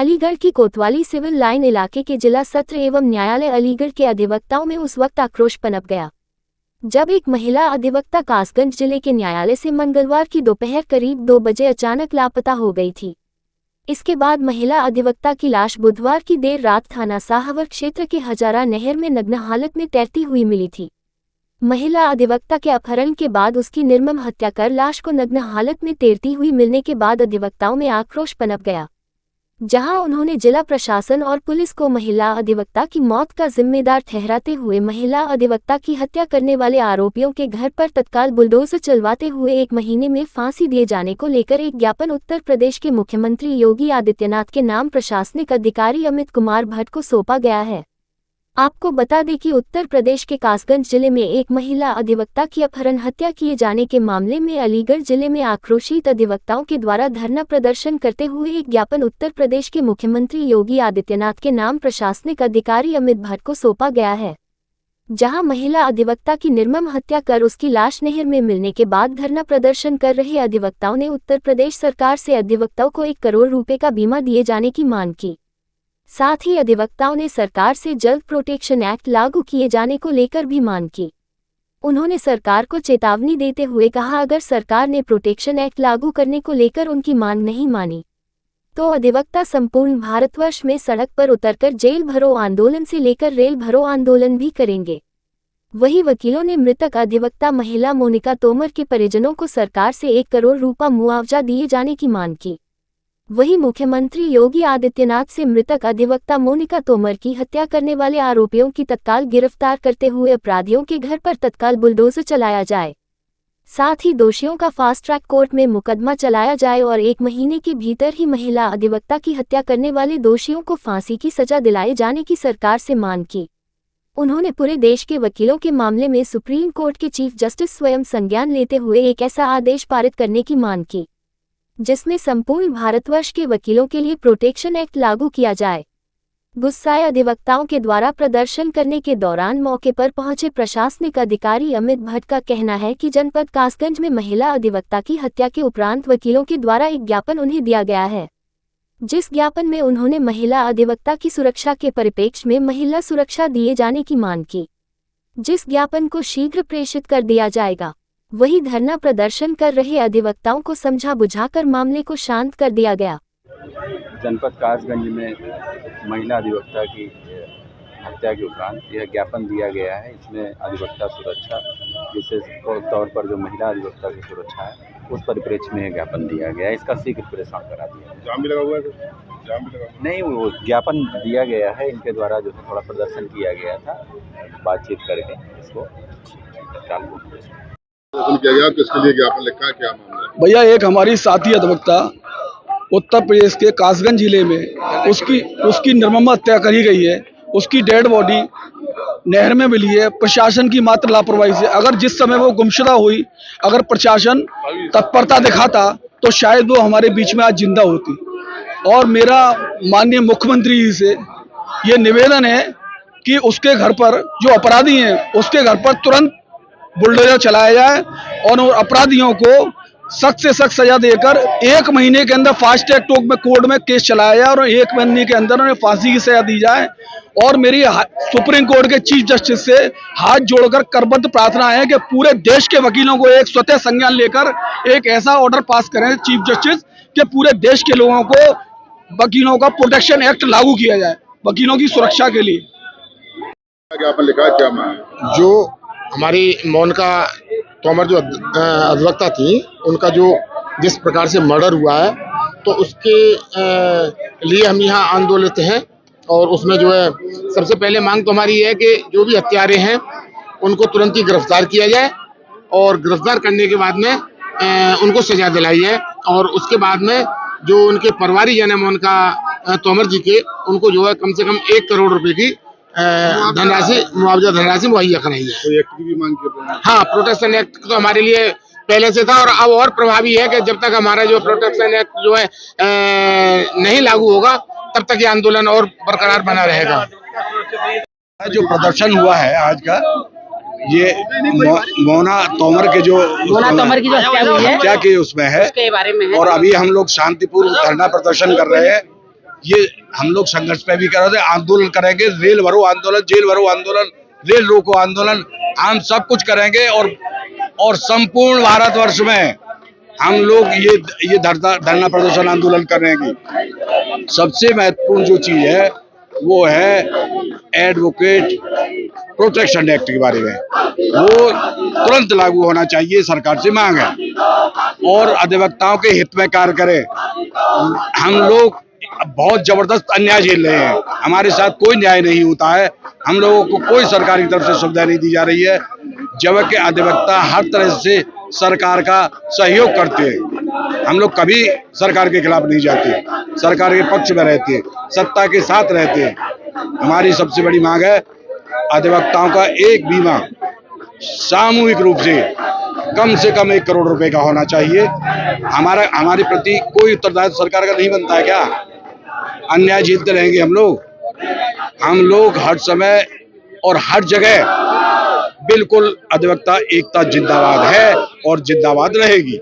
अलीगढ़ की कोतवाली civil line इलाके के जिला सत्र एवं न्यायालय अलीगढ़ के अधिवक्ताओं में उस वक्त आक्रोश पनप गया जब एक महिला अधिवक्ता कासगंज जिले के न्यायालय से मंगलवार की दोपहर करीब 2 बजे अचानक लापता हो गई थी। इसके बाद महिला अधिवक्ता की लाश बुधवार की देर रात थाना साहवर क्षेत्र के हजारा नहर में नग्न हालत में तैरती हुई मिली थी। महिला अधिवक्ता के अपहरण के बाद उसकी निर्मम हत्या कर लाश को नग्न हालत में तैरती हुई मिलने के बाद अधिवक्ताओं में आक्रोश पनप गया, जहां उन्होंने जिला प्रशासन और पुलिस को महिला अधिवक्ता की मौत का जिम्मेदार ठहराते हुए महिला अधिवक्ता की हत्या करने वाले आरोपियों के घर पर तत्काल बुलडोजर चलवाते हुए 1 महीने में फांसी दिए जाने को लेकर एक ज्ञापन उत्तर प्रदेश के मुख्यमंत्री योगी आदित्यनाथ के नाम प्रशासनिक अधिकारी अमित कुमार भट्ट को सौंपा गया है। आपको बता दें कि उत्तर प्रदेश के कासगंज जिले में एक महिला अधिवक्ता की अपहरण हत्या किए जाने के मामले में अलीगढ़ जिले में आक्रोशित अधिवक्ताओं के द्वारा धरना प्रदर्शन करते हुए एक ज्ञापन उत्तर प्रदेश के मुख्यमंत्री योगी आदित्यनाथ के नाम प्रशासनिक अधिकारी अमित भट्ट को सौंपा गया है, जहां महिला अधिवक्ता की निर्मम हत्या कर उसकी लाश नहर में मिलने के बाद धरना प्रदर्शन कर रहे अधिवक्ताओं ने उत्तर प्रदेश सरकार से अधिवक्ताओं को 1 करोड़ रुपए का बीमा दिए जाने की मांग की। साथ ही अधिवक्ताओं ने सरकार से जल्द प्रोटेक्शन एक्ट लागू किए जाने को लेकर भी मांग की। उन्होंने सरकार को चेतावनी देते हुए कहा, अगर सरकार ने प्रोटेक्शन एक्ट लागू करने को लेकर उनकी मांग नहीं मानी तो अधिवक्ता संपूर्ण भारतवर्ष में सड़क पर उतरकर जेल भरो आंदोलन से लेकर रेल भरो आंदोलन भी करेंगे। वहीं वकीलों ने मृतक अधिवक्ता महिला मोनिका तोमर के परिजनों को सरकार से 1 करोड़ रुपया मुआवजा दिए जाने की मांग की। वहीं मुख्यमंत्री योगी आदित्यनाथ से मृतक अधिवक्ता मोनिका तोमर की हत्या करने वाले आरोपियों की तत्काल गिरफ्तार करते हुए अपराधियों के घर पर तत्काल बुलडोजर चलाया जाए, साथ ही दोषियों का फास्ट ट्रैक कोर्ट में मुकदमा चलाया जाए और 1 महीने के भीतर ही महिला अधिवक्ता की हत्या करने वाले दोषियों को फांसी की सजा दिलाए जाने की सरकार से मांग की। उन्होंने पूरे देश के वकीलों के मामले में सुप्रीम कोर्ट के चीफ जस्टिस स्वयं संज्ञान लेते हुए एक ऐसा आदेश पारित करने की मांग की जिसमें संपूर्ण भारतवर्ष के वकीलों के लिए प्रोटेक्शन एक्ट लागू किया जाए। गुस्साए अधिवक्ताओं के द्वारा प्रदर्शन करने के दौरान मौके पर पहुंचे प्रशासनिक अधिकारी अमित भट्ट का कहना है कि जनपद कासगंज में महिला अधिवक्ता की हत्या के उपरांत वकीलों के द्वारा एक ज्ञापन उन्हें दिया गया है, जिस ज्ञापन में उन्होंने महिला अधिवक्ता की सुरक्षा के परिप्रेक्ष्य में महिला सुरक्षा दिए जाने की मांग की, जिस ज्ञापन को शीघ्र प्रेषित कर दिया जाएगा। वही धरना प्रदर्शन कर रहे अधिवक्ताओं को समझा बुझाकर मामले को शांत कर दिया गया। जनपद कासगंज में महिला अधिवक्ता की हत्या के उपरांत यह ज्ञापन दिया गया है। इसमें अधिवक्ता सुरक्षा, विशेष तौर पर जो महिला अधिवक्ता की सुरक्षा है, उस परिप्रेक्ष्य में यह ज्ञापन दिया गया है। इसका शीघ्र प्रेषण करा दिया। जाम भी लगा हुआ है? जाम भी लगा नहीं, वो ज्ञापन दिया गया है। इनके द्वारा जो है थोड़ा प्रदर्शन किया गया था, बातचीत करके इसको किया गया। किसके लिए ज्ञापन लिखा है, क्या मामला है? भैया, एक हमारी साथी अधिवक्ता उत्तर प्रदेश के कासगंज जिले में उसकी निर्मम हत्या करी गई है। उसकी डेड बॉडी नहर में मिली है प्रशासन की मात्र लापरवाही से। अगर जिस समय वो गुमशुदा हुई, अगर प्रशासन तत्परता दिखाता तो शायद वो हमारे बीच में आज जिंदा होती। और मेरा माननीय मुख्यमंत्री जी से ये निवेदन है कि उसके घर पर जो अपराधी हैं उसके घर पर तुरंत बुलडोजर चलाया जाए और अपराधियों को सख्त से सख्त सजा देकर 1 महीने के अंदर फास्ट ट्रैक कोर्ट में केस चलाया जाए और 1 महीने के अंदर उन्हें फांसी की सजा दी जाए। और मेरी सुप्रीम कोर्ट के चीफ जस्टिस से हाथ जोड़कर करबद्ध प्रार्थना है कि पूरे देश के वकीलों को एक स्वतः संज्ञान लेकर एक ऐसा ऑर्डर पास करें चीफ जस्टिस कि पूरे देश के लोगों को वकीलों का प्रोटेक्शन एक्ट लागू किया जाए वकीलों की सुरक्षा के लिए। ज्ञापन लिखा है, क्या मामला? जो हमारी मोनिका तोमर जो अधिवक्ता थी, उनका जो जिस प्रकार से मर्डर हुआ है, तो उसके लिए हम यहाँ आंदोलित हैं। और उसमें जो है सबसे पहले मांग तो हमारी है कि जो भी हत्यारे हैं उनको तुरंत ही गिरफ्तार किया जाए और गिरफ्तार करने के बाद में उनको सजा दिलाई जाए। और उसके बाद में जो उनके परिवारजन है मोनिका तोमर जी के, उनको जो है कम से कम 1 करोड़ रुपए की मुआवजा धनराशि मुहैया कराई है। कोई एक्ट की भी मांग की? हाँ, प्रोटेक्शन एक्ट तो हमारे लिए पहले से था और अब और प्रभावी है कि जब तक हमारा जो प्रोटेक्शन एक्ट जो है नहीं लागू होगा तब तक ये आंदोलन और बरकरार बना रहेगा। जो प्रदर्शन हुआ है आज का, ये मोना तोमर की जो हत्या की उसमें है, उसके बारे में है। और अभी हम लोग शांतिपूर्ण धरना प्रदर्शन कर रहे हैं ये हम लोग संघर्ष पे भी कर रहे थे, आंदोलन करेंगे, रेल भरो आंदोलन, जेल भरो आंदोलन, रेल रोको आंदोलन, हम सब कुछ करेंगे। और संपूर्ण भारतवर्ष में हम लोग ये धरना प्रदर्शन आंदोलन करेंगे। सबसे महत्वपूर्ण जो चीज है वो है एडवोकेट प्रोटेक्शन एक्ट के बारे में, वो तुरंत लागू होना चाहिए, सरकार से मांग है। और अधिवक्ताओं के हित में कार्य करें। हम लोग बहुत जबरदस्त अन्याय झेल रहे हैं, हमारे साथ कोई न्याय नहीं होता है, हम लोगों को कोई सरकार की तरफ से सुविधा नहीं दी जा रही है, जबकि अधिवक्ता हर तरह से सरकार का सहयोग करते हैं। हम लोग कभी सरकार के खिलाफ नहीं जाते, सरकार के पक्ष में रहते हैं, सत्ता के साथ रहते हैं। हमारी सबसे बड़ी मांग है अधिवक्ताओं का एक बीमा सामूहिक रूप से कम 1 करोड़ रुपए का होना चाहिए। हमारे प्रति कोई उत्तरदायित्व सरकार का नहीं बनता है क्या? अन्याय झेलते रहेंगे हम लोग हर समय और हर जगह। बिल्कुल अधिवक्ता एकता जिंदाबाद है और जिंदाबाद रहेगी।